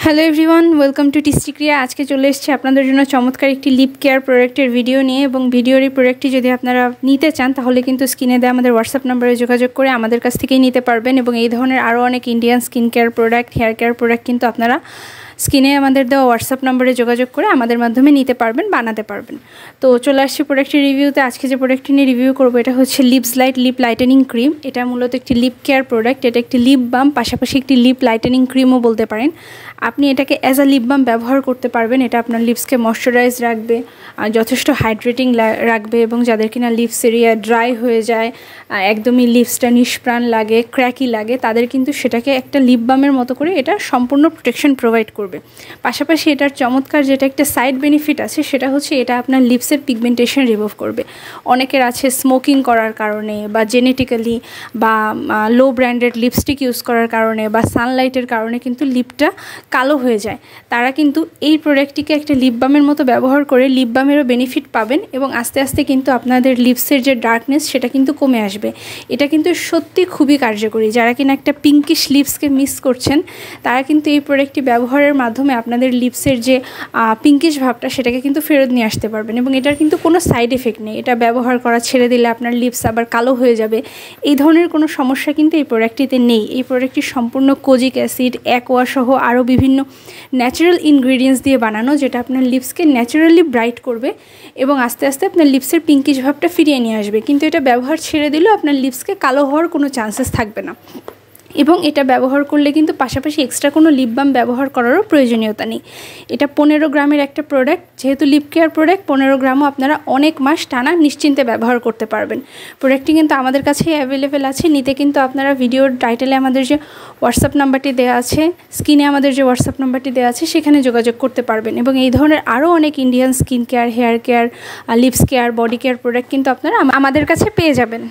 Hello everyone, welcome to টিস্টি ক্রিয়া। আজকে চলে এসেছি আপনাদের জন্য চমৎকার একটি লিপ কেয়ার প্রোডাক্টের ভিডিও নিয়ে, এবং ভিডিওর এই প্রোডাক্টটি যদি আপনারা নিতে চান তাহলে কিন্তু স্ক্রিনে দেওয়া আমাদের হোয়াটসঅ্যাপ নাম্বারে যোগাযোগ করে আমাদের কাছ থেকেই নিতে পারবেন। এবং এই ধরনের আরও অনেক Indian skin care product, hair care product কিন্তু আপনারা স্ক্রিনে আমাদের দেওয়া হোয়াটসঅ্যাপ নম্বরে যোগাযোগ করে আমাদের মাধ্যমে নিতে পারবেন, বানাতে পারবেন। তো চলে আসছি প্রোডাক্টের রিভিউতে। আজকে যে প্রোডাক্টটি নিয়ে রিভিউ করবো এটা হচ্ছে lips light lip lightening cream. এটা মূলত একটি লিপ কেয়ার প্রোডাক্ট। এটা একটি লিপ বাম, পাশাপাশি একটি লিপ লাইটেনিং ক্রিমও বলতে পারেন। আপনি এটাকে অ্যাজ আ লিপ বাম ব্যবহার করতে পারবেন। এটা আপনার লিপসকে ময়শ্চারাইজ রাখবে, যথেষ্ট হাইড্রেটিং রাখবে, এবং যাদের কিনা লিপস এরিয়া ড্রাই হয়ে যায়, একদমই লিপসটা নিষ্প্রাণ লাগে, ক্র্যাকি লাগে, তাদের কিন্তু সেটাকে একটা লিপ বামের মতো করে এটা সম্পূর্ণ প্রোটেকশন প্রোভাইড করবে। পাশাপাশি এটার চমৎকার যেটা একটা সাইড বেনিফিট আছে সেটা হচ্ছে এটা আপনার লিপসের পিগমেন্টেশন রিমুভ করবে। অনেকের আছে স্মোকিং করার কারণে, বা জেনেটিক্যালি, বা লো ব্র্যান্ডেড লিপস্টিক ইউজ করার কারণে, বা সানলাইটের কারণে কিন্তু লিপটা কালো হয়ে যায়। তারা কিন্তু এই প্রোডাক্টটিকে একটা লিপ বামের মতো ব্যবহার করে লিপ বামেরও বেনিফিট পাবেন, এবং আস্তে আস্তে কিন্তু আপনাদের লিপসের যে ডার্কনেস সেটা কিন্তু কমে আসবে। এটা কিন্তু সত্যি খুবই কার্যকরী। যারা কিনা একটা পিঙ্কিশ লিপসকে মিস করছেন তারা কিন্তু এই প্রোডাক্টটি ব্যবহারের মাধ্যমে আপনাদের লিপসের যে পিঙ্কিশ ভাবটা সেটাকে কিন্তু ফেরত নিয়ে আসতে পারবেন। এবং এটার কিন্তু কোনো সাইড এফেক্ট নেই। এটা ব্যবহার করা ছেড়ে দিলে আপনার লিপস আবার কালো হয়ে যাবে, এই ধরনের কোনো সমস্যা কিন্তু এই প্রোডাক্টটিতে নেই। এই প্রোডাক্টটি সম্পূর্ণ কোজিক অ্যাসিড, অ্যাকোয়া সহ আরও বিভিন্ন ন্যাচারাল ইনগ্রিডিয়েন্টস দিয়ে বানানো, যেটা আপনার লিপসকে ন্যাচারালি ব্রাইট করবে এবং আস্তে আস্তে আপনার লিপসের পিঙ্কিশ ভাবটা ফিরিয়ে নিয়ে আসবে। কিন্তু এটা ব্যবহার ছেড়ে দিলেও আপনার লিপসকে কালো হওয়ার কোনো চান্সেস থাকবে না। এবং এটা ব্যবহার করলে কিন্তু পাশাপাশি এক্সট্রা কোনো লিপ বাম ব্যবহার করারও প্রয়োজনীয়তা নেই। এটা 15 গ্রামের একটা প্রোডাক্ট। যেহেতু লিপ কেয়ার প্রোডাক্ট, 15 গ্রামও আপনারা অনেক মাস টানা নিশ্চিন্তে ব্যবহার করতে পারবেন। প্রোডাক্টটি কিন্তু আমাদের কাছেই অ্যাভেলেবেল আছে। নিতে কিন্তু আপনারা ভিডিওর টাইটেলে আমাদের যে হোয়াটসঅ্যাপ নাম্বারটি দেওয়া আছে, স্ক্রিনে আমাদের যে হোয়াটসঅ্যাপ নাম্বারটি দেওয়া আছে সেখানে যোগাযোগ করতে পারবেন। এবং এই ধরনের আরও অনেক Indian skin care, hair care, lips care, body care product কিন্তু আপনারা আমাদের কাছে পেয়ে যাবেন।